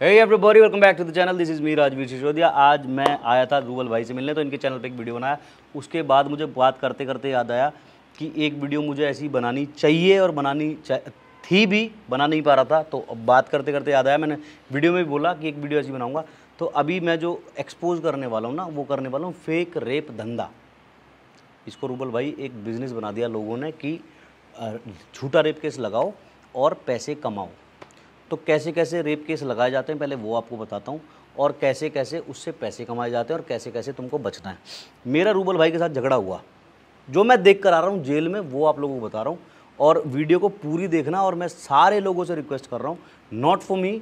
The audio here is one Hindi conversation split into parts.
Hey everybody, welcome back to the channel. This is me Rajveer Sisodia. आज मैं आया था रूबल भाई से मिलने, तो इनके चैनल पे एक वीडियो बनाया। उसके बाद मुझे बात करते करते याद आया कि एक वीडियो मुझे ऐसी बनानी चाहिए और थी भी, बना नहीं पा रहा था। तो अब बात करते करते याद आया, मैंने वीडियो में भी बोला कि एक वीडियो ऐसी बनाऊंगा। तो अभी मैं जो एक्सपोज करने वाला हूँ ना, वो करने वाला हूँ फेक रेप धंधा। इसको रूबल भाई एक बिज़नेस बना दिया लोगों ने कि झूठा रेप केस लगाओ और पैसे कमाओ। तो कैसे कैसे रेप केस लगाए जाते हैं पहले वो आपको बताता हूँ, और कैसे कैसे उससे पैसे कमाए जाते हैं और कैसे कैसे तुमको बचना है। मेरा रूबल भाई के साथ झगड़ा हुआ, जो मैं देख कर आ रहा हूँ जेल में, वो आप लोगों को बता रहा हूँ। और वीडियो को पूरी देखना, और मैं सारे लोगों से रिक्वेस्ट कर रहा हूँ, नॉट फॉर मी,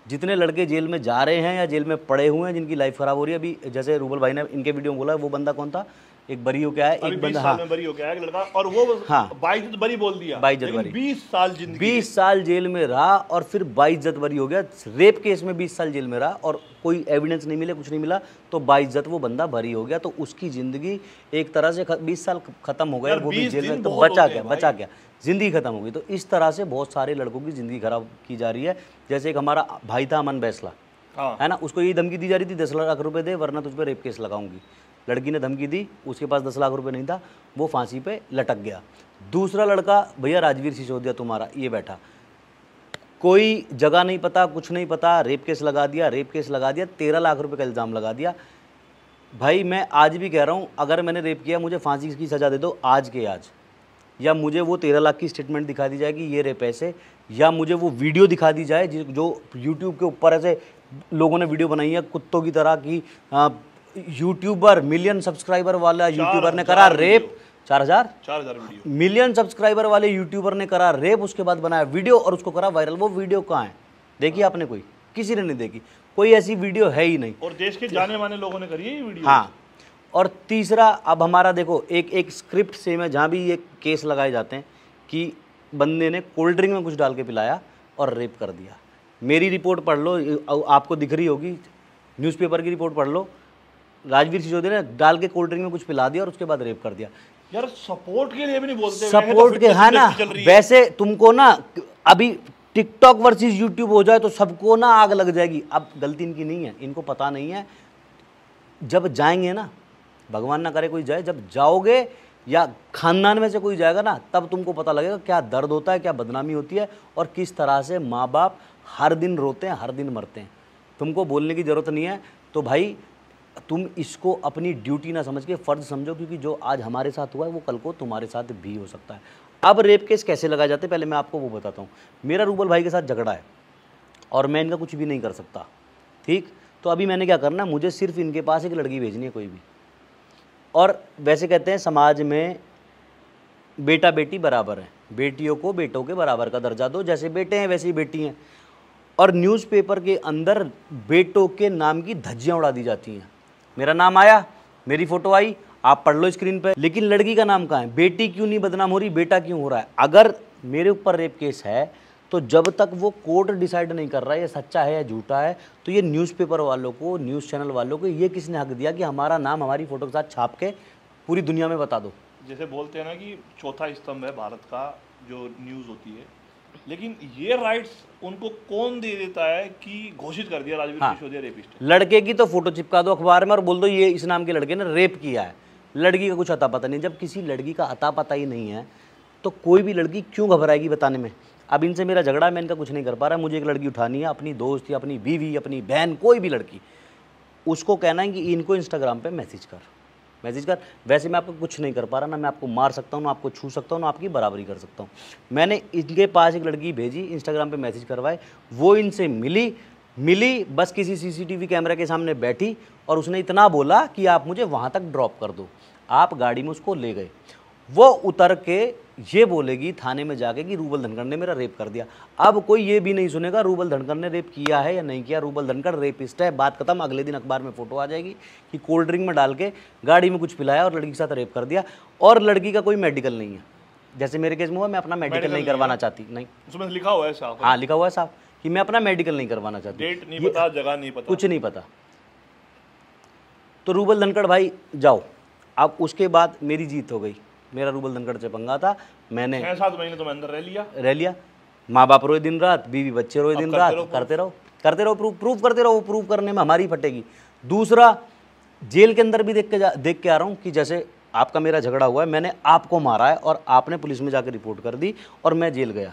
जितने लड़के जेल में जा रहे हैं या जेल में पड़े हुए हैं, जिनकी लाइफ ख़राब हो रही है। अभी जैसे रूबल भाई ने इनके वीडियो में बोला, वो बंदा कौन था, एक बरी हो गया है, एक बंदा, हाँ, बरी हो गया है एक लड़का, और वो हाँ, 22 बरी बोल दिया, 22 बरी, 20 साल जिंदगी, 20 साल जेल में रहा और फिर 22 बरी हो गया। रेप केस में 20 साल जेल में रहा और कोई एविडेंस नहीं मिले, कुछ नहीं मिला, तो 22 वो बंदा भरी हो गया। तो उसकी ज़िंदगी एक तरह से 20 साल ख़त्म हो गए, वो भी जेल में, तो बचा क्या, ज़िंदगी ख़त्म हो गई। तो इस तरह से बहुत सारे लड़कों की ज़िंदगी ख़राब की जा रही है। जैसे एक हमारा भाई था अमन बैसला, है ना, उसको यही धमकी दी जा रही थी, 10 लाख रुपए दे वरना तुझ पर रेप केस लगाऊंगी। लड़की ने धमकी दी, उसके पास 10 लाख रुपए नहीं था, वो फांसी पे लटक गया। दूसरा लड़का, भैया राजवीर सिसोदिया तुम्हारा, ये बैठा, कोई जगह नहीं पता, कुछ नहीं पता, रेप केस लगा दिया, 13 लाख रुपए का इल्ज़ाम लगा दिया। भाई मैं आज भी कह रहा हूँ, अगर मैंने रेप किया मुझे फांसी की सज़ा दे दो आज के आज, या मुझे वो 13 लाख की स्टेटमेंट दिखा दी जाए कि ये रेप पैसे, या मुझे वो वीडियो दिखा दी जाए जो यूट्यूब के ऊपर ऐसे लोगों ने वीडियो बनाई है कुत्तों की तरह की, यूट्यूबर, मिलियन सब्सक्राइबर वाला यूट्यूबर ने करा रेप, 4000 वीडियो, मिलियन सब्सक्राइबर वाले यूट्यूबर ने करा रेप, उसके बाद बनाया वीडियो और उसको करा वायरल। वो वीडियो कहाँ है, देखी आपने? कोई, किसी ने नहीं देखी, कोई ऐसी वीडियो है ही नहीं, और देश के जाने माने लोगों ने करी है ये वीडियो। हाँ। और तीसरा, अब हमारा देखो, एक स्क्रिप्ट से में जहाँ भी ये केस लगाए जाते हैं कि बंदे ने कोल्ड ड्रिंक में कुछ डाल के पिलाया और रेप कर दिया। मेरी रिपोर्ट पढ़ लो, आपको दिख रही होगी, न्यूज़पेपर की रिपोर्ट पढ़ लो, राजवीर सिसोदिया ने डाल के कोल्ड ड्रिंक में कुछ पिला दिया और उसके बाद रेप कर दिया। यार सपोर्ट के लिए भी नहीं बोलते, सपोर्ट के, है ना, वैसे तुमको ना अभी टिकटॉक वर्सेस यूट्यूब हो जाए तो सबको ना आग लग जाएगी। अब गलती इनकी नहीं है, इनको पता नहीं है। जब जाएंगे ना, भगवान ना करे कोई जाए, जब जाओगे या खानदान में से कोई जाएगा ना, तब तुमको पता लगेगा क्या दर्द होता है, क्या बदनामी होती है, और किस तरह से माँ बाप हर दिन रोते हैं, हर दिन मरते हैं। तुमको बोलने की ज़रूरत नहीं है। तो भाई तुम इसको अपनी ड्यूटी ना समझ के फ़र्ज़ समझो, क्योंकि जो आज हमारे साथ हुआ है वो कल को तुम्हारे साथ भी हो सकता है। अब रेप केस कैसे लगाए जाते हैं पहले मैं आपको वो बताता हूँ। मेरा रूबल भाई के साथ झगड़ा है और मैं इनका कुछ भी नहीं कर सकता, ठीक। तो अभी मैंने क्या करना, मुझे सिर्फ इनके पास एक लड़की भेजनी है, कोई भी। और वैसे कहते हैं समाज में बेटा बेटी बराबर है, बेटियों को बेटों के बराबर का दर्जा दो, जैसे बेटे हैं वैसे ही बेटी हैं। और न्यूज़पेपर के अंदर बेटों के नाम की धज्जियाँ उड़ा दी जाती हैं। मेरा नाम आया, मेरी फ़ोटो आई, आप पढ़ लो स्क्रीन पे, लेकिन लड़की का नाम कहाँ है? बेटी क्यों नहीं बदनाम हो रही, बेटा क्यों हो रहा है? अगर मेरे ऊपर रेप केस है तो जब तक वो कोर्ट डिसाइड नहीं कर रहा है ये सच्चा है या झूठा है, तो ये न्यूज़पेपर वालों को, न्यूज़ चैनल वालों को ये किसने हक दिया कि हमारा नाम हमारी फ़ोटो के साथ छाप के पूरी दुनिया में बता दो? जैसे बोलते हैं ना कि चौथा स्तंभ है भारत का जो न्यूज़ होती है, लेकिन ये राइट्स उनको कौन दे देता है कि घोषित कर दिया राजवीर सिसोदिया रेपिस्ट? लड़के की तो फोटो चिपका दो अखबार में और बोल दो ये इस नाम के लड़के ने रेप किया है। लड़की का कुछ अता पता नहीं। जब किसी लड़की का अता पता ही नहीं है तो कोई भी लड़की क्यों घबराएगी बताने में? अब इनसे मेरा झगड़ा, मैं इनका कुछ नहीं कर पा रहा। मुझे एक लड़की उठानी है, अपनी दोस्त या अपनी बीवी, अपनी बहन, कोई भी लड़की, उसको कहना है कि इनको इंस्टाग्राम पे मैसेज कर। वैसे मैं आपको कुछ नहीं कर पा रहा, ना मैं आपको मार सकता हूँ, ना आपको छू सकता हूँ, ना आपकी बराबरी कर सकता हूँ। मैंने इनके पास एक लड़की भेजी, इंस्टाग्राम पे मैसेज करवाए, वो इनसे मिली बस किसी सीसीटीवी कैमरा के सामने बैठी और उसने इतना बोला कि आप मुझे वहाँ तक ड्रॉप कर दो। आप गाड़ी में उसको ले गए, वो उतर के ये बोलेगी थाने में जाके कि रूबल धनखड़ ने मेरा रेप कर दिया। अब कोई ये भी नहीं सुनेगा रूबल धनखड़ ने रेप किया है या नहीं किया, रूबल धनखड़ रेपिस्ट है, बात खत्म। अगले दिन अखबार में फोटो आ जाएगी कि कोल्ड ड्रिंक में डाल के गाड़ी में कुछ पिलाया और लड़की के साथ रेप कर दिया। और लड़की का कोई मेडिकल नहीं है, जैसे मेरे केस में हुआ। मैं अपना मेडिकल नहीं करवाना चाहती, नहीं, उसमें लिखा हुआ है साहब, हाँ लिखा हुआ है साहब कि मैं अपना मेडिकल नहीं करवाना चाहती, डेट नहीं पता, जगह नहीं पता, कुछ नहीं पता। तो रूबल धनखड़ भाई जाओ। अब उसके बाद मेरी जीत हो गई, मेरा रूबल धनखड़ से पंगा था, मैंने 6-7 महीने तो मैं अंदर रह लिया। माँ बाप रोए दिन रात, बीवी बच्चे रोए दिन रात, करते रहो। करते रहो, प्रूफ करते रहो, वो प्रूफ करने में हमारी फटेगी। दूसरा, जेल के अंदर भी देख के आ रहा हूँ कि जैसे आपका मेरा झगड़ा हुआ है, मैंने आपको मारा है और आपने पुलिस में जाकर रिपोर्ट कर दी और मैं जेल गया,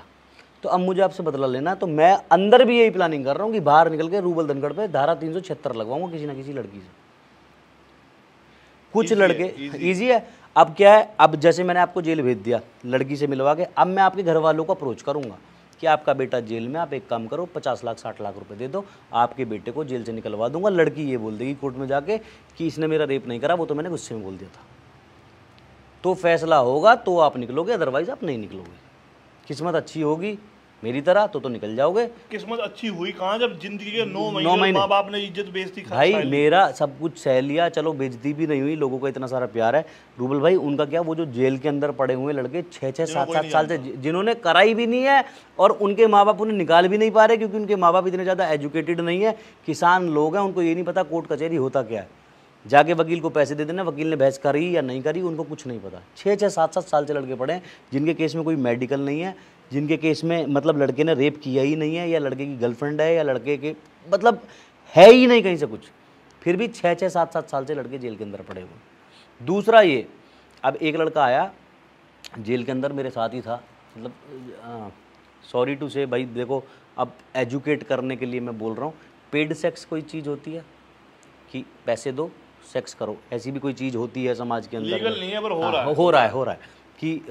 तो अब मुझे आपसे बदला लेना है। तो मैं अंदर भी यही प्लानिंग कर रहा हूँ कि बाहर निकल के रूबल धनखड़ पे धारा 376 लगवाऊंगा किसी ना किसी लड़की से। कुछ लड़के ईजी है। अब क्या है, अब जैसे मैंने आपको जेल भेज दिया लड़की से मिलवा के, अब मैं आपके घर वालों को अप्रोच करूंगा कि आपका बेटा जेल में, आप एक काम करो 50 लाख 60 लाख रुपए दे दो, आपके बेटे को जेल से निकलवा दूंगा। लड़की ये बोल देगी कोर्ट में जाके कि इसने मेरा रेप नहीं करा, वो तो मैंने गुस्से में बोल दिया था। तो फैसला होगा तो आप निकलोगे, अदरवाइज आप नहीं निकलोगे। किस्मत अच्छी होगी मेरी तरह तो निकल जाओगे। किस्मत अच्छी हुई कहाँ, जब जिंदगी के 9 महीने माँ बाप ने इज्जत बेइज्जती भाई मेरा सब कुछ सह लिया, चलो बेइज्जती भी नहीं हुई, लोगों का इतना सारा प्यार है। रूबल भाई उनका क्या, वो जो जेल के अंदर पड़े हुए लड़के 6-6 7-7 साल से जिन्होंने कराई भी नहीं है और उनके माँ बाप उन्हें निकाल भी नहीं पा रहे क्योंकि उनके माँ बाप इतने ज़्यादा एजुकेटेड नहीं है, किसान लोग हैं, उनको ये नहीं पता कोर्ट कचहरी होता क्या है। जाके वकील को पैसे दे देना, वकील ने बहस करी या नहीं करी उनको कुछ नहीं पता। 6-6 7-7 साल से लड़के पड़े हैं जिनके केस में कोई मेडिकल नहीं है, जिनके केस में मतलब लड़के ने रेप किया ही नहीं है, या लड़के की गर्लफ्रेंड है, या लड़के के मतलब है ही नहीं कहीं से कुछ, फिर भी 6-6 7-7 साल से लड़के जेल के अंदर पड़े हुए। दूसरा ये, अब एक लड़का आया जेल के अंदर मेरे साथ ही था, मतलब सॉरी टू से भाई देखो, अब एजुकेट करने के लिए मैं बोल रहा हूँ, पेड सेक्स कोई चीज़ होती है कि पैसे दो सेक्स करो, ऐसी भी कोई चीज़ होती है समाज के अंदर? लीगल नहीं है पर हो रहा है कि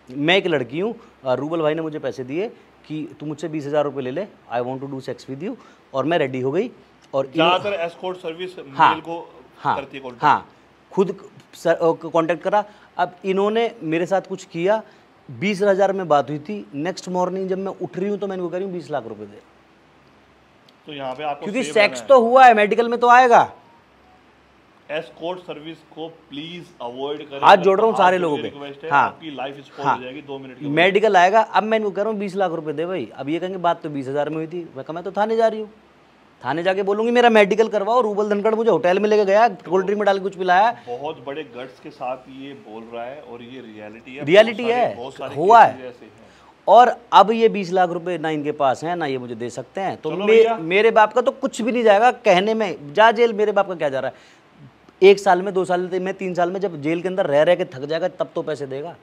मैं एक लड़की हूँ, रूबल भाई ने मुझे पैसे दिए कि तू मुझसे 20,000 रुपये ले ले, I want to do sex with you, और मैं रेडी हो गई। और ज़्यादातर एस्कॉर्ट सर्विस मेल को करती है, हाँ खुद कांटेक्ट करा। अब इन्होंने मेरे साथ कुछ किया, 20,000 में बात हुई थी, नेक्स्ट मॉर्निंग जब मैं उठ रही हूँ तो मैं इनको कह रही हूँ 20 लाख रुपये दे। तो यहाँ पे आपको क्योंकि सेक्स तो हुआ है, मेडिकल में तो आएगा। एस्कॉर्ट सर्विस को प्लीज अवॉइड करें। हाथ जोड़ रहा हूँ सारे लोगों पे। हाँ, आपकी लाइफ स्पॉइल हो जाएगी 2 मिनट की। मेडिकल आएगा। अब मैं इनको कह रहा हूँ 20 लाख रुपए दे भाई। अब ये कहेंगे बात तो 20,000 में हुई थी। मैं तो थाने जा रही हूँ, थाने जाके बोलूंगी मेरा मेडिकल करवाओ। रूबल धनखड़ मुझे होटल में लेके गया, कोल्ड ड्रिंक में डाल के कुछ पिलाया। बहुत बड़े गट्स के साथ ये बोल रहा है और ये रियलिटी है, हुआ है। और अब ये 20 लाख रुपए ना इनके पास है ना ये मुझे दे सकते हैं। तो मेरे बाप का तो कुछ भी नहीं जाएगा, कहने में जा जेल, मेरे बाप का क्या जा रहा है। 1 साल में 2 साल में 3 साल में जब जेल के अंदर रह के थक जाएगा तब तो पैसे देगा,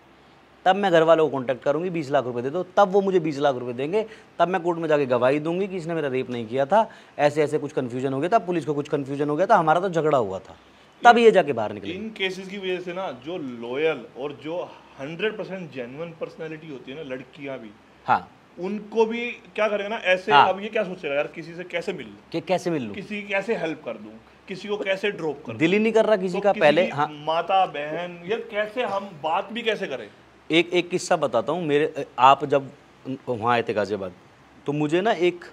तब मैं घर वालों को कॉन्टैक्ट करूंगी 20 लाख रुपए दे दो, तब वो मुझे 20 लाख रुपए देंगे। तब मैं कोर्ट में जाके गवाही दूंगी कि इसने मेरा रेप नहीं किया था, ऐसे ऐसे कुछ कन्फ्यूजन हो गया था, पुलिस को कुछ कन्फ्यूजन हो गया था, हमारा तो झगड़ा हुआ था, तब ये जाके बाहर निकले। इन केसेस की वजह से ना जो लॉयल और जो 100% जेन्युइन पर्सनैलिटी होती है ना, लड़कियां भी, हाँ, उनको भी क्या करेगा ना ऐसे। हाँ। अब ये क्या सोचेगा यार, किसी से कैसे मिल लूं, कैसे मिल लूं, किसी की कैसे हेल्प कर दूं, किसी को कैसे ड्रॉप कर दूं, दिल ही नहीं कर रहा किसी का। पहले हाँ, माता बहन यार कैसे हम बात भी कैसे करें। एक किस्सा बताता हूँ। मेरे आप जब वहाँ आए थे गाजियाबाद, तो मुझे ना एक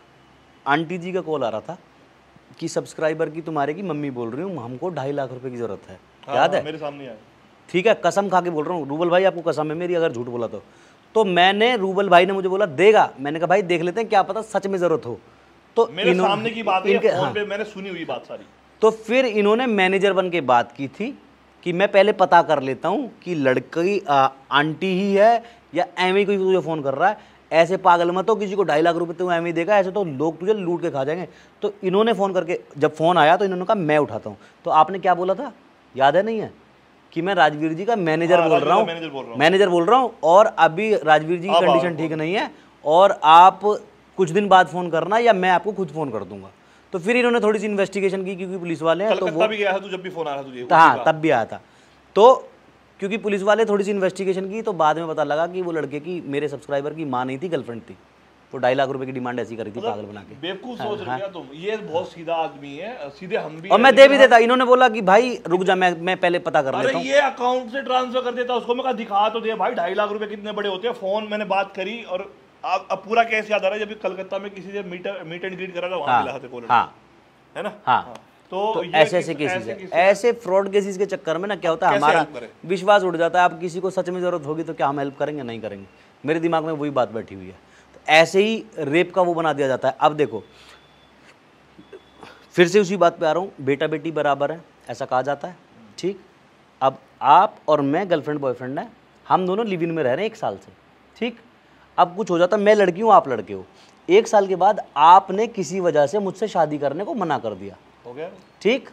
आंटी जी का कॉल आ रहा था कि सब्सक्राइबर की तुम्हारे की मम्मी बोल रही हूँ, हमको 2.5 लाख रुपए की ज़रूरत है। हाँ, याद है? मेरे सामने आया। ठीक है, कसम खा के बोल रहा हूँ, रूबल भाई आपको कसम है मेरी अगर झूठ बोला तो मैंने, रूबल भाई ने मुझे बोला देगा, मैंने कहा भाई देख लेते हैं, क्या पता सच में ज़रूरत हो। तो मेरे सामने की बात है, फोन पे मैंने सुनी हुई बात सारी। तो फिर इन्होंने मैनेजर बन के बात की थी कि मैं पहले पता कर लेता हूँ कि लड़की आंटी ही है या एवं कोई तुझे फ़ोन कर रहा है, ऐसे पागल मत हो, किसी को 2.5 लाख रुपए तू एवं देगा, ऐसे तो लोग तुझे लूट के खा जाएंगे। तो इन्होंने फ़ोन करके, जब फ़ोन आया तो इन्होंने कहा मैं उठाता हूँ। तो आपने क्या बोला था, याद है? नहीं है कि मैं राजवीर जी का मैनेजर बोल रहा हूँ, मैनेजर बोल रहा हूँ, और अभी राजवीर जी की कंडीशन ठीक नहीं है और आप कुछ दिन बाद फ़ोन करना या मैं आपको खुद फ़ोन कर दूंगा। तो फिर इन्होंने थोड़ी सी इन्वेस्टिगेशन की क्योंकि पुलिस वाले हैं, तो वो भी गया था, जब भी फोन आया था तुझे? हाँ, तब भी आया था। तो क्योंकि पुलिस वाले थोड़ी सी इन्वेस्टिगेशन की तो बाद में पता लगा कि वो लड़के की, मेरे सब्सक्राइबर की माँ नहीं थी, गर्लफ्रेंड थी। तो 2.5 लाख रुपए की डिमांड ऐसी करी थी, पागल बना के। बेवकूफ सोच रहे हो तुम, ये बहुत सीधा आदमी है, सीधे हम भी। और मैं दे भी देता, इन्होंने बोला कि भाई रुक जा, मैं पहले पता कर लेता हूं। ये अकाउंट से ट्रांसफर कर देता उसको। मैं कहा दिखा तो दे भाई, 2.5 लाख रुपए कितने बड़े होते हैं। फोन मैंने बात करी और अब पूरा केस याद आ रहा है, जब कलकत्ता में किसी से मीट एंड ग्रीट करा था, वहां मिला था कॉल, है ना? हाँ। तो ऐसे केसेस है, ऐसे फ्रॉड केसेस के चक्कर में ना क्या होता है, हमारा विश्वास उठ जाता है। अब किसी को सच में जरूरत होगी तो क्या हम हेल्प करेंगे? नहीं करेंगे। मेरे दिमाग में वही बात बैठी हुई है। तो ऐसे ही रेप का वो बना दिया जाता है। अब देखो, फिर से उसी बात पे आ रहा हूँ, बेटा बेटी बराबर है ऐसा कहा जाता है, ठीक। अब आप और मैं गर्लफ्रेंड बॉयफ्रेंड है, हम दोनों लिव इन में रह रहे हैं 1 साल से, ठीक। अब कुछ हो जाता है, मैं लड़की हूँ आप लड़के हो, 1 साल के बाद आपने किसी वजह से मुझसे शादी करने को मना कर दिया, हो गया ठीक,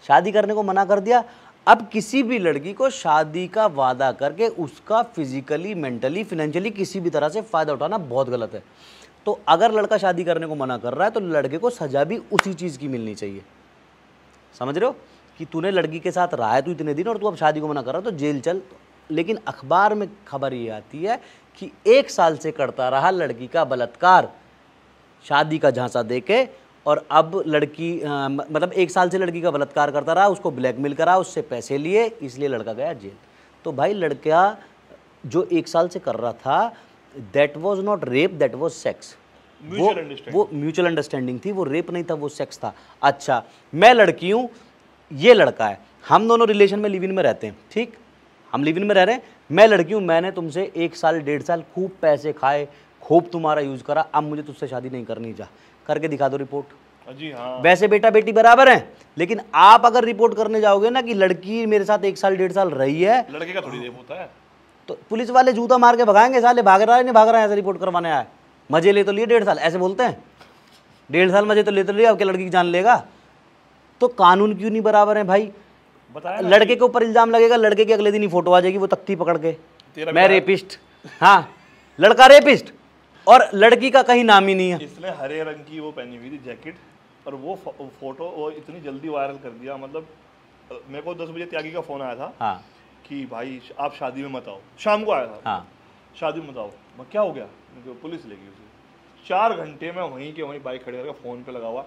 शादी करने को मना कर दिया। अब किसी भी लड़की को शादी का वादा करके उसका फिजिकली, मेंटली, फाइनेंशियली किसी भी तरह से फ़ायदा उठाना बहुत गलत है। तो अगर लड़का शादी करने को मना कर रहा है तो लड़के को सज़ा भी उसी चीज़ की मिलनी चाहिए। समझ रहे हो कि तूने लड़की के साथ रहा है तू इतने दिन और तू अब शादी को मना कर रहा है तो जेल चल। लेकिन अखबार में खबर ये आती है कि 1 साल से करता रहा लड़की का बलात्कार, शादी का झांसा देके, और अब लड़की मतलब 1 साल से लड़की का बलात्कार करता रहा, उसको ब्लैकमेल करा, उससे पैसे लिए, इसलिए लड़का गया जेल। तो भाई लड़का जो 1 साल से कर रहा था, that was not rape, that was sex. वो म्यूचुअल अंडरस्टैंडिंग थी, वो रेप नहीं था, वो सेक्स था। अच्छा, मैं लड़की हूँ, ये लड़का है, हम दोनों रिलेशन में, लिव इन में रहते हैं, ठीक, हम लिव इन में रह रहे हैं, मैं लड़की हूँ, मैंने तुमसे 1 साल 1.5 साल खूब पैसे खाए, खूब तुम्हारा यूज़ करा, अब मुझे तुझसे शादी नहीं करनी, जा करके दिखा दो रिपोर्ट। जी हाँ। वैसे बेटा बेटी बराबर हैं, लेकिन आप अगर रिपोर्ट करने जाओगे ना कि लड़की मेरे साथ 1 साल 1.5 साल रही है, लड़के का थोड़ी रेप होता है, तो पुलिस वाले जूता मार के भगाएंगे, साले भाग रहा है नहीं भाग रहा है, ऐसे रिपोर्ट करवाने आया, मजे ले तो लिए 1.5 साल, ऐसे बोलते हैं, 1.5 साल मजे तो ले तो लिया, अब क्या लड़की की जान लेगा? तो कानून क्यों नहीं बराबर है भाई? बताया लड़के के ऊपर इल्जाम लगेगा, लड़के के अगले दिन ही फोटो आ जाएगी वो तख्ती पकड़ के, मैं रेपिस्ट, हाँ लड़का रेपिस्ट, और लड़की का कहीं नाम ही नहीं है। इसने हरे रंग की वो पहनी हुई थी जैकेट, और वो फोटो वो इतनी जल्दी वायरल कर दिया, मतलब मेरे को 10 बजे त्यागी का फोन आया था, हाँ, कि भाई आप शादी में मत आओ, शाम को आया था, हाँ, शादी में मत आओ, मैं क्या हो गया, पुलिस लेगी उसे। 4 घंटे में वहीं के वहीं बाइक खड़े करके फ़ोन पे लगा हुआ,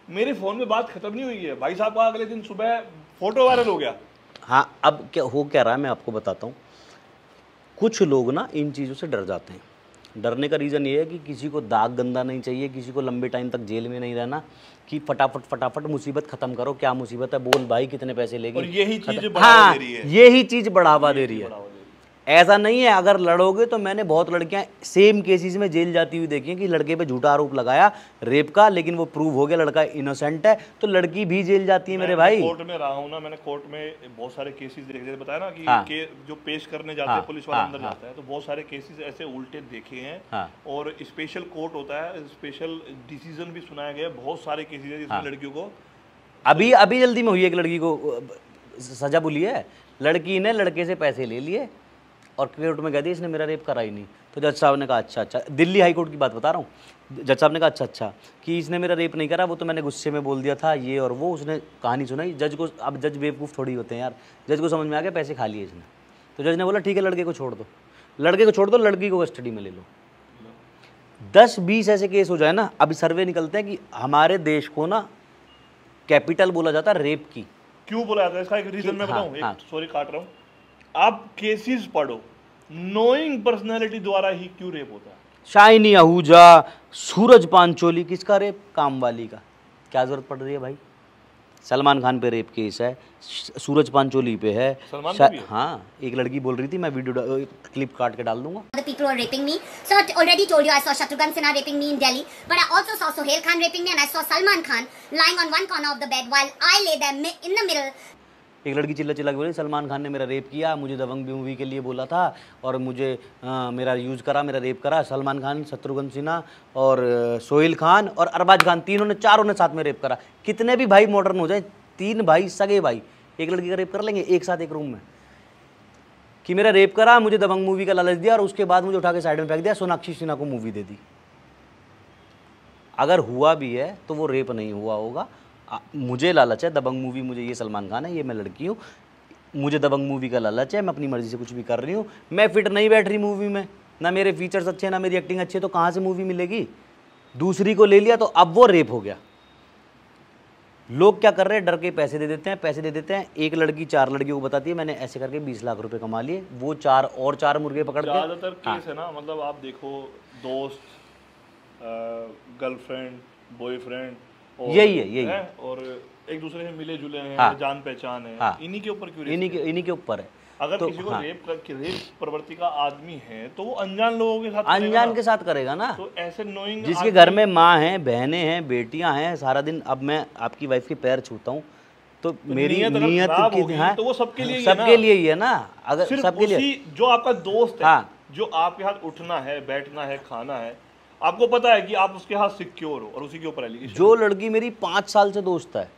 मेरे फ़ोन में बात खत्म नहीं हुई है, भाई साहब का अगले दिन सुबह फोटो वायरल हो गया। हाँ, अब क्या हो क्या रहा है मैं आपको बताता हूँ। कुछ लोग ना इन चीज़ों से डर जाते हैं। डरने का रीज़न ये है कि किसी को दाग गंदा नहीं चाहिए, किसी को लंबे टाइम तक जेल में नहीं रहना, कि फटाफट फटाफट मुसीबत ख़त्म करो, क्या मुसीबत है बोल भाई, कितने पैसे लेगी, और यही चीज़ बढ़ावा दे रही है, यही चीज़ बढ़ावा दे रही है। ऐसा नहीं है, अगर लड़ोगे तो मैंने बहुत लड़कियां सेम केसेस में जेल जाती हुई देखी हैं कि लड़के पे झूठा आरोप लगाया रेप का, लेकिन वो प्रूव हो गया लड़का इनोसेंट है, तो लड़की भी जेल जाती है मेरे भाई। कोर्ट में रहा हूँ ना, मैंने कोर्ट में बहुत सारे केसेस देखे, बताया ना कि हाँ, जो पेश करने जाते हैं पुलिस वाला अंदर जाता है, तो बहुत सारे केसेस ऐसे उल्टे देखे हैं, और स्पेशल कोर्ट होता है, स्पेशल डिसीजन भी सुनाया गया, बहुत सारे केसेस है जिसमें लड़कियों को अभी जल्दी में हुई एक लड़की को सजा बुली है, लड़की ने लड़के से पैसे ले लिए और कोर्ट में कह दी इसने मेरा रेप करा ही नहीं। तो जज साहब ने कहा अच्छा, दिल्ली हाई कोर्ट की बात बता रहा हूँ, जज साहब ने कहा अच्छा कि इसने मेरा रेप नहीं करा, वो तो मैंने गुस्से में बोल दिया था ये और वो, उसने कहानी सुनाई जज को। अब जज बेवकूफ़ थोड़ी होते हैं यार, जज को समझ में आ गया पैसे खा लिए इसने, तो जज ने बोला ठीक है लड़के को छोड़ दो, लड़की को कस्टडी में ले लो। 10-20 ऐसे केस हो जाए ना, अभी सर्वे निकलते हैं कि हमारे देश को ना कैपिटल बोला जाता है रेप की। क्यों बोला जाता है इसका एक रीज़न मैं बताऊँ, सॉरी काट रहा हूँ, आप केसेस पढ़ो, नोइंग पर्सनैलिटी द्वारा ही क्यों रेप होता है। शाइनी आहूजा, सूरज पांचोली, किसका रेप? कामवाली का। क्या जरूरत पड़ रही है भाई? सलमान खान पे रेप केस है, सूरज पांचोली पे है, हाँ एक लड़की बोल रही थी, मैं वीडियो क्लिप काट के डाल दूंगा। The people who are raping me. So I already told you I saw Shatrughan Sinha raping me in Delhi, but I also saw Sohail Khan raping me, and I saw Salman Khan lying on one corner of the bed while I lay there in the middle. एक लड़की चिल्ला के बोली सलमान खान ने मेरा रेप किया, मुझे दबंग मूवी के लिए बोला था और मुझे मेरा यूज़ करा, मेरा रेप करा। सलमान खान, शत्रुघ्न सिन्हा और सोहेल खान और अरबाज खान, चारों ने साथ में रेप करा। कितने भी भाई मॉडर्न हो जाए, 3 भाई सगे भाई एक लड़की का रेप कर लेंगे एक साथ एक रूम में, कि मेरा रेप करा, मुझे दबंग मूवी का लालच दिया और उसके बाद मुझे उठा के साइड में फेंक दिया, सोनाक्षी सिन्हा को मूवी दे दी। अगर हुआ भी है तो वो रेप नहीं हुआ होगा। मुझे लालच है, दबंग मूवी, मुझे ये सलमान खान है, ये मैं लड़की हूँ, मुझे दबंग मूवी का लालच है, मैं अपनी मर्जी से कुछ भी कर रही हूँ, मैं फिट नहीं बैठ रही मूवी में, ना मेरे फीचर्स अच्छे हैं, ना मेरी एक्टिंग अच्छी है, तो कहाँ से मूवी मिलेगी? दूसरी को ले लिया तो अब वो रेप हो गया। लोग क्या कर रहे हैं, डर के पैसे दे देते हैं। एक लड़की 4 लड़कियों को बताती है मैंने ऐसे करके 20 लाख रुपए कमा लिए, वो 4 मुर्गे पकड़ के। ज़्यादातर केस है ना, मतलब आप देखो दोस्त, गर्लफ्रेंड, बॉयफ्रेंड, यही है और एक दूसरे से मिले जुले हैं, हाँ, जान पहचान है, हाँ, इन्हीं के ऊपर क्यों, इन्हीं के ऊपर है। अगर तो किसी को हाँ, रेप प्रवृत्ति का आदमी है तो वो अनजान लोगों के साथ करेगा ना। तो ऐसे नोइंग, जिसके घर में माँ है, बहनें हैं, बेटियां हैं, सारा दिन अब मैं आपकी वाइफ के पैर छूता हूँ तो मेरी नीयत है, तो वो सबके लिए ही है ना। अगर सबके लिए जो आपका दोस्त है, जो आपके साथ उठना है, बैठना है, खाना है, आपको पता है कि आप उसके हाथ सिक्योर हो और उसी के ऊपर एलिगेशन। जो लड़की मेरी 5 साल से दोस्त है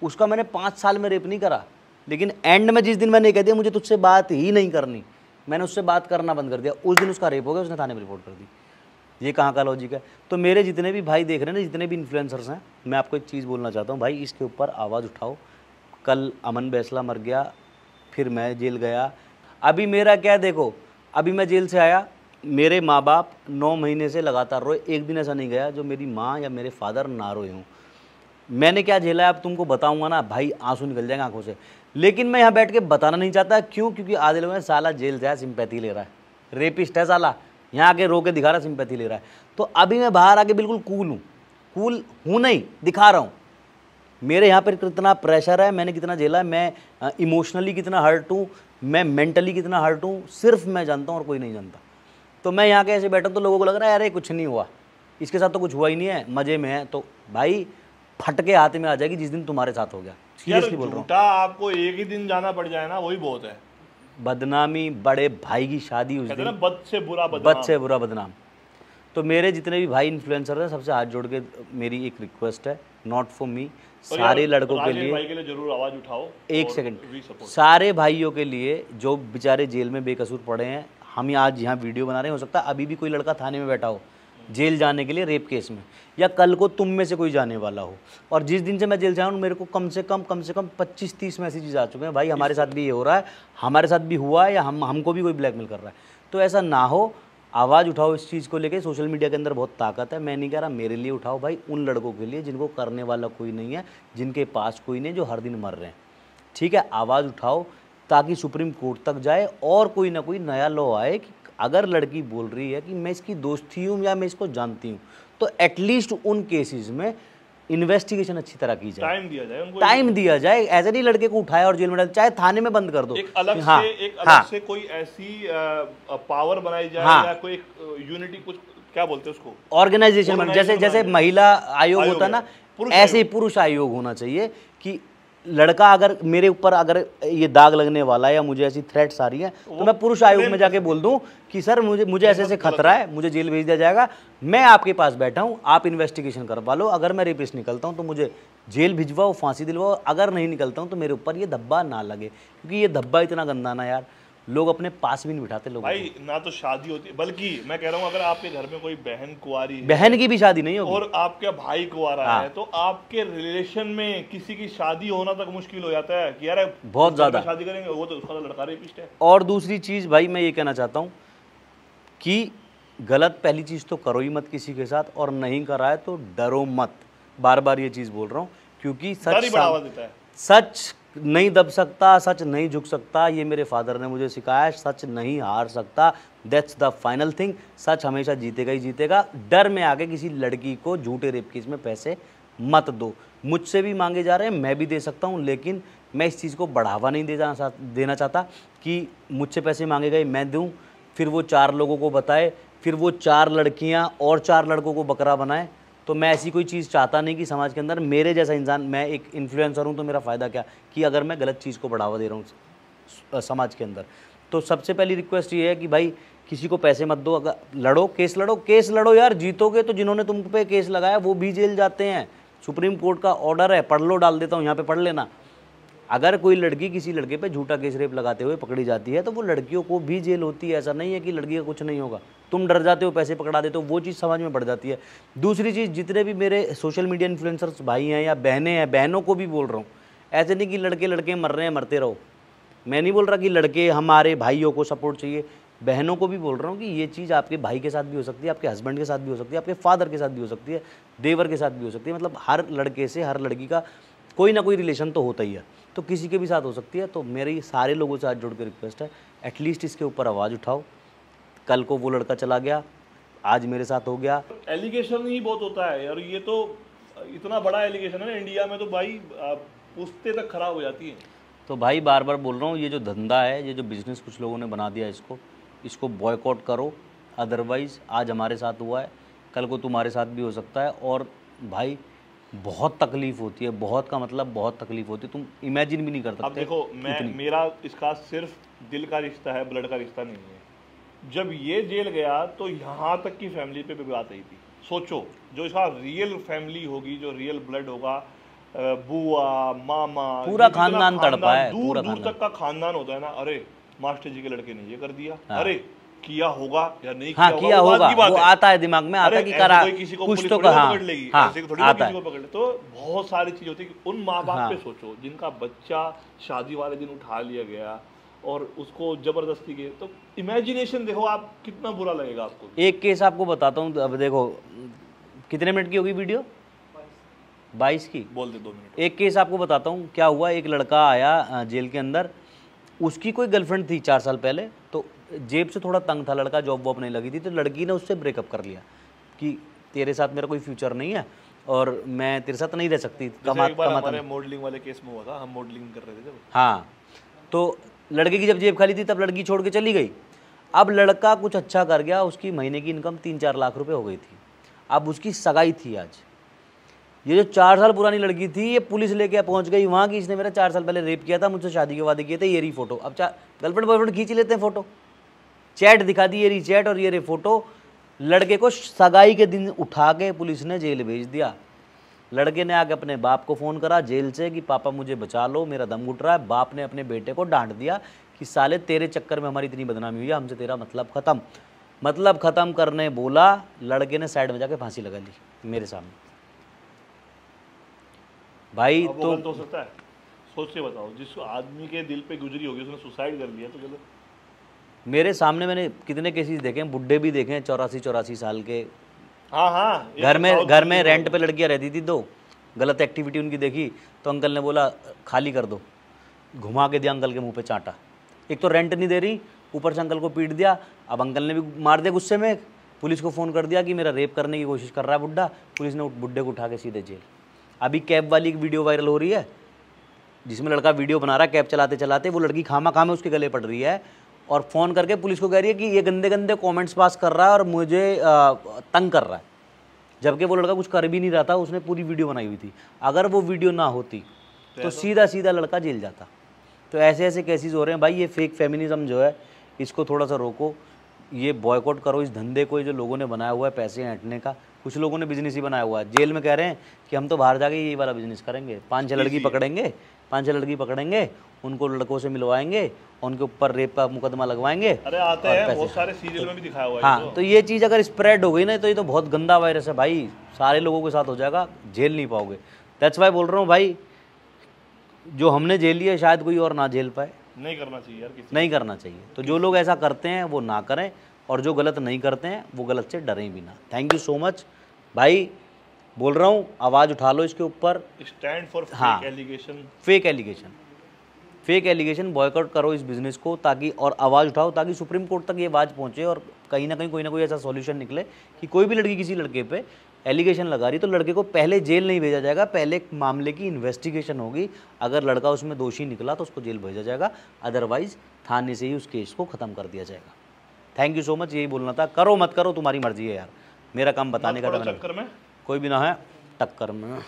उसका मैंने 5 साल में रेप नहीं करा, लेकिन एंड में जिस दिन मैंने कह दिया मुझे तुझसे बात ही नहीं करनी, मैंने उससे बात करना बंद कर दिया, उस दिन उसका रेप हो गया, उसने थाने में रिपोर्ट कर दी। ये कहाँ का लॉजिक है? तो मेरे जितने भी भाई देख रहे हैं ना, जितने भी इन्फ्लुएंसर्स हैं, मैं आपको एक चीज़ बोलना चाहता हूँ भाई, इसके ऊपर आवाज़ उठाओ। कल अमन बैसला मर गया, फिर मैं जेल गया, अभी मेरा क्या है देखो, अभी मैं जेल से आया, मेरे माँ बाप 9 महीने से लगातार रोए, एक दिन ऐसा नहीं गया जो मेरी माँ या मेरे फादर ना रोए हों। मैंने क्या झेला है अब तुमको बताऊंगा ना भाई, आंसू निकल जाएंगे आंखों से, लेकिन मैं यहाँ बैठ के बताना नहीं चाहता। क्यों? क्योंकि आधे लोग साला जेल से सिंपैथी ले रहा है, रेपिस्ट है साला, यहाँ आके रो के दिखा रहा है सिंपैथी ले रहा है। तो अभी मैं बाहर आके बिल्कुल कूल हूँ नहीं, दिखा रहा हूँ मेरे यहाँ पर कितना प्रेशर है, मैंने कितना झेला है, मैं इमोशनली कितना हर्ट हूँ, मैं मेंटली कितना हर्ट हूँ, सिर्फ मैं जानता हूँ और कोई नहीं जानता। तो मैं यहाँ के ऐसे बैठा तो लोगों को लग रहा है अरे कुछ नहीं हुआ, इसके साथ तो कुछ हुआ ही नहीं है, मज़े में है। तो भाई फट के हाथ में आ जाएगी जिस दिन तुम्हारे साथ हो गया, सीरियसली बोल रहा हूँ। आपको एक ही दिन जाना पड़ जाए ना, वही बहुत है। बदनामी, बड़े भाई की शादी उस दिन, बद से बुरा बदनाम। तो मेरे जितने भी भाई इन्फ्लुएंसर हैं सबसे हाथ जोड़ के मेरी एक रिक्वेस्ट है, नॉट फॉर मी, सारे लड़कों के लिए जरूर आवाज़ उठाओ। एक सेकंड, सारे भाइयों के लिए जो बेचारे जेल में बेकसूर पड़े हैं। हम आज यहाँ वीडियो बना रहे हैं, हो सकता है अभी भी कोई लड़का थाने में बैठा हो जेल जाने के लिए रेप केस में, या कल को तुम में से कोई जाने वाला हो। और जिस दिन से मैं जेल जाऊँ मेरे को कम से कम 25-30 मैसेजेस आ चुके हैं, भाई हमारे साथ भी ये हो रहा है, हमारे साथ भी हुआ है, या हमको भी कोई ब्लैकमेल कर रहा है। तो ऐसा ना हो, आवाज़ उठाओ इस चीज़ को लेके। सोशल मीडिया के अंदर बहुत ताकत है, मैं नहीं कह रहा मेरे लिए उठाओ भाई, उन लड़कों के लिए जिनको करने वाला कोई नहीं है, जिनके पास कोई नहीं, जो हर दिन मर रहे हैं। ठीक है, आवाज़ उठाओ ताकि सुप्रीम कोर्ट तक जाए और कोई ना कोई नया लॉ आए कि अगर लड़की बोल रही है कि मैं इसकी दोस्ती हूँ या मैं इसको जानती हूँ, तो एटलीस्ट उन केसेस में इन्वेस्टिगेशन अच्छी तरह की जाए, टाइम दिया जाए। ऐसे नहीं लड़के को उठाया और जेल में डाल, चाहे थाने में बंद कर दो, एक अलग से कोई ऐसी पावर बनाई जाए, या कोई यूनिटी, कुछ क्या बोलते हैं उसको, ऑर्गेनाइजेशन, जैसे महिला आयोग होता है ना, ऐसे ही पुरुष आयोग होना चाहिए कि लड़का अगर मेरे ऊपर अगर ये दाग लगने वाला है या मुझे ऐसी थ्रेट्स आ रही है तो मैं पुरुष आयोग में जाके बोल दूं कि सर मुझे ऐसे खतरा है, मुझे जेल भेज दिया जाएगा, मैं आपके पास बैठा हूं, आप इन्वेस्टिगेशन करवा लो, अगर मैं रेपिस्ट निकलता हूं तो मुझे जेल भिजवाओ, फांसी दिलवाओ, अगर नहीं निकलता हूं तो मेरे ऊपर ये धब्बा ना लगे, क्योंकि ये धब्बा इतना गंदा ना यार, लोग अपने पास भी नहीं बिठाते लोग भाई, ना तो शादी होती है, बल्कि मैं कह रहा हूँ अगर आपके घर में कोई बहन कुंवारी है, बहन की भी शादी नहीं होगी और आपका भाई कुंवारा है, तो आपके रिलेशन में किसी की शादी होना तक मुश्किल हो जाता है कि यार बहुत ज्यादा शादी करेंगे, वो तो उसका लड़का रेपिस्ट है। और दूसरी चीज भाई मैं ये कहना चाहता हूँ कि गलत पहली चीज तो करो ही मत किसी के साथ, और नहीं करा है तो डरो मत, बार बार ये चीज बोल रहा हूँ, क्योंकि सच नहीं दब सकता, सच नहीं झुक सकता, ये मेरे फादर ने मुझे सिखाया, सच नहीं हार सकता, दैट्स द फाइनल थिंग, सच हमेशा जीतेगा ही जीतेगा। डर में आके किसी लड़की को झूठे रेप केस में पैसे मत दो, मुझसे भी मांगे जा रहे हैं, मैं भी दे सकता हूँ, लेकिन मैं इस चीज़ को बढ़ावा नहीं देना चाहता कि मुझसे पैसे मांगे गए मैं दूँ, फिर वो 4 लोगों को बताए, फिर वो 4 लड़कियाँ और 4 लड़कों को बकरा बनाए। तो मैं ऐसी कोई चीज़ चाहता नहीं कि समाज के अंदर मेरे जैसा इंसान, मैं एक इन्फ्लुएंसर हूँ तो मेरा फ़ायदा क्या कि अगर मैं गलत चीज़ को बढ़ावा दे रहा हूँ समाज के अंदर। तो सबसे पहली रिक्वेस्ट ये है कि भाई किसी को पैसे मत दो, अगर लड़ो, केस लड़ो यार, जीतोगे तो जिन्होंने तुम पे केस लगाया वो भी जेल जाते हैं, सुप्रीम कोर्ट का ऑर्डर है, पढ़ लो, डाल देता हूँ यहाँ पे, पढ़ लेना। अगर कोई लड़की किसी लड़के पे झूठा केस रेप लगाते हुए पकड़ी जाती है तो वो लड़कियों को भी जेल होती है, ऐसा नहीं है कि लड़की का कुछ नहीं होगा, तुम डर जाते हो, पैसे पकड़ा देते हो, वो चीज़ समझ में पड़ जाती है। दूसरी चीज़, जितने भी मेरे सोशल मीडिया इन्फ्लुएंसर्स भाई हैं या बहनें हैं, बहनों को भी बोल रहा हूँ, ऐसे नहीं कि लड़के मर रहे हैं मरते रहो, मैं नहीं बोल रहा कि लड़के हमारे भाइयों को सपोर्ट चाहिए, बहनों को भी बोल रहा हूँ कि ये चीज़ आपके भाई के साथ भी हो सकती है, आपके हस्बैंड के साथ भी हो सकती है, आपके फादर के साथ भी हो सकती है, देवर के साथ भी हो सकती है, मतलब हर लड़के से हर लड़की का कोई ना कोई रिलेशन तो होता ही है, तो किसी के भी साथ हो सकती है। तो मेरी सारे लोगों से हाथ जोड़ के रिक्वेस्ट है, एटलीस्ट इसके ऊपर आवाज़ उठाओ। कल को वो लड़का चला गया, आज मेरे साथ हो गया, एलिगेशन ही बहुत होता है यार, ये तो इतना बड़ा एलिगेशन है ना इंडिया में, तो भाई पुश्ते तक खराब हो जाती है। तो भाई बार बार बोल रहा हूँ, ये जो धंधा है, ये जो बिजनेस कुछ लोगों ने बना दिया, इसको बॉयकॉट करो, अदरवाइज़ आज हमारे साथ हुआ है, कल को तुम्हारे साथ भी हो सकता है। और भाई बहुत तकलीफ होती है, बहुत का मतलब बहुत तकलीफ होती है, तुम इमेजिन भी नहीं कर सकते। अब देखो, मेरा इसका सिर्फ दिल का रिश्ता है, ब्लड का रिश्ता नहीं है। जब ये जेल गया तो यहाँ तक की फैमिली पे भी बात आई थी सोचो जो इसका रियल फैमिली होगी, जो रियल ब्लड होगा, बुआ मामा, पूरा खानदान तड़पा है, दूर दूर तक का खानदान होता है ना, अरे मास्टर जी के लड़के ने ये कर दिया, अरे किया होगा या नहीं किया होगा, किया होगा, वो आता है दिमाग में, आता है कि करा किसी को कुछ पुलिस तो पकड़ लेगी, ऐसे थोड़ी ना आता किसी को पकड़ ले। तो बहुत सारी चीज होती है कि उन माँ बाप पे सोचो जिनका बच्चा शादी वाले दिन उठा लिया गया और उसको जबरदस्ती के, तो इमेजिनेशन देखो आप, कितना बुरा लगेगा आपको। एक केस आपको बताता हूँ, अब देखो कितने मिनट की होगी वीडियो, 22 की, बोल दे 2 मिनट। एक केस आपको बताता हूँ क्या हुआ। एक लड़का आया जेल के अंदर, उसकी कोई गर्लफ्रेंड थी 4 साल पहले, तो जेब से थोड़ा तंग था लड़का, जॉब वॉब नहीं लगी थी, तो लड़की ने उससे ब्रेकअप कर लिया कि तेरे साथ मेरा कोई फ्यूचर नहीं है और मैं तेरे साथ नहीं रह सकती। हमारे मॉडलिंग वाले केस में हुआ था, हम मॉडलिंग कर रहे थे जब। हाँ, तो लड़के की जब जेब खाली थी तब लड़की छोड़ के चली गई। अब लड़का कुछ अच्छा कर गया, उसकी महीने की इनकम 3-4 लाख रुपए हो गई थी। अब उसकी सगाई थी आज, ये जो 4 साल पुरानी लड़की थी ये पुलिस लेके पहुंच गई वहाँ की, इसने मेरा 4 साल पहले रेप किया था, मुझसे शादी के वादे किए थे, ये रही फोटो। अब गर्लफ्रेंड बॉयफ्रेंड खींच लेते हैं फोटो, चैट दिखा दी, ये रही चैट और ये रही फोटो। लड़के को सगाई के दिन उठा के पुलिस ने जेल भेज दिया। लड़के ने आके अपने बाप को फ़ोन करा जेल से कि पापा मुझे बचा लो, मेरा दम घुट रहा है। बाप ने अपने बेटे को डांट दिया कि साले तेरे चक्कर में हमारी इतनी बदनामी हुई है, हमसे तेरा मतलब ख़त्म। मतलब ख़त्म करने बोला, लड़के ने साइड में जाके फांसी लगा ली मेरे सामने। भाई तो हो सकता है, सोच के बताओ, जिस आदमी के दिल पे गुजरी होगी उसने सुसाइड कर लिया, तो चलो मेरे सामने मैंने कितने केसेस देखे हैं, बुड्ढे भी देखे हैं 84 साल के। हाँ घर में रेंट पे लड़कियां रहती थी, 2 गलत एक्टिविटी उनकी देखी तो अंकल ने बोला खाली कर दो, घुमा के दिया अंकल के मुंह पे चांटा। एक तो रेंट नहीं दे रही, ऊपर से अंकल को पीट दिया। अब अंकल ने भी मार दिया गुस्से में, पुलिस को फ़ोन कर दिया कि मेरा रेप करने की कोशिश कर रहा है बुड्ढा। पुलिस ने बुड्ढे को उठा के सीधे जेल। अभी कैब वाली की वीडियो वायरल हो रही है जिसमें लड़का वीडियो बना रहा है कैब चलाते चलाते, वो लड़की खामा खामे उसके गले पड़ रही है और फ़ोन करके पुलिस को कह रही है कि ये गंदे गंदे कमेंट्स पास कर रहा है और मुझे तंग कर रहा है, जबकि वो लड़का कुछ कर भी नहीं रहा था, उसने पूरी वीडियो बनाई हुई थी। अगर वो वीडियो ना होती तो सीधा लड़का जेल जाता। तो ऐसे ऐसे केसेस हो रहे हैं भाई। ये फेक फेमिनिज्म जो है इसको थोड़ा सा रोको, ये बॉयकॉट करो इस धंधे को जो लोगों ने बनाया हुआ है पैसे ऐंठने का। कुछ लोगों ने बिजनेस ही बनाया हुआ है, जेल में कह रहे हैं कि हम तो बाहर जाके यही वाला बिजनेस करेंगे। 5-6 लड़की पकड़ेंगे, उनको लड़कों से मिलवाएंगे, उनके ऊपर रेप का मुकदमा लगवाएंगे। अरे आते हैं, बहुत सारे सीरियल में भी दिखाया हुआ है। हाँ, तो ये चीज़ अगर स्प्रेड हो गई ना तो ये तो बहुत गंदा वायरस है भाई, सारे लोगों के साथ हो जाएगा, झेल नहीं पाओगे। दैट्स वाई बोल रहा हूँ भाई, जो हमने झेल लिया शायद कोई और ना झेल पाए। नहीं करना चाहिए यार, नहीं करना चाहिए। तो जो लोग ऐसा करते हैं वो ना करें, और जो गलत नहीं करते हैं वो गलत से डरें भी ना। थैंक यू सो मच भाई, बोल रहा हूँ आवाज़ उठा लो इसके ऊपर, stand for fake allegation. Fake allegation boycott करो इस बिज़नेस को, ताकि और आवाज़ उठाओ ताकि सुप्रीम कोर्ट तक ये आवाज़ पहुँचे और कहीं ना कहीं कोई ना कोई ऐसा सॉल्यूशन निकले कि कोई भी लड़की किसी लड़के पे एलिगेशन लगा रही तो लड़के को पहले जेल नहीं भेजा जाएगा, पहले मामले की इन्वेस्टिगेशन होगी। अगर लड़का उसमें दोषी निकला तो उसको जेल भेजा जाएगा, अदरवाइज़ थाने से ही उस केस को ख़त्म कर दिया जाएगा। थैंक यू सो मच, यही बोलना था। करो मत करो तुम्हारी मर्जी है यार, मेरा काम बताने का था। चक्कर में कोई भी ना है टक्कर में।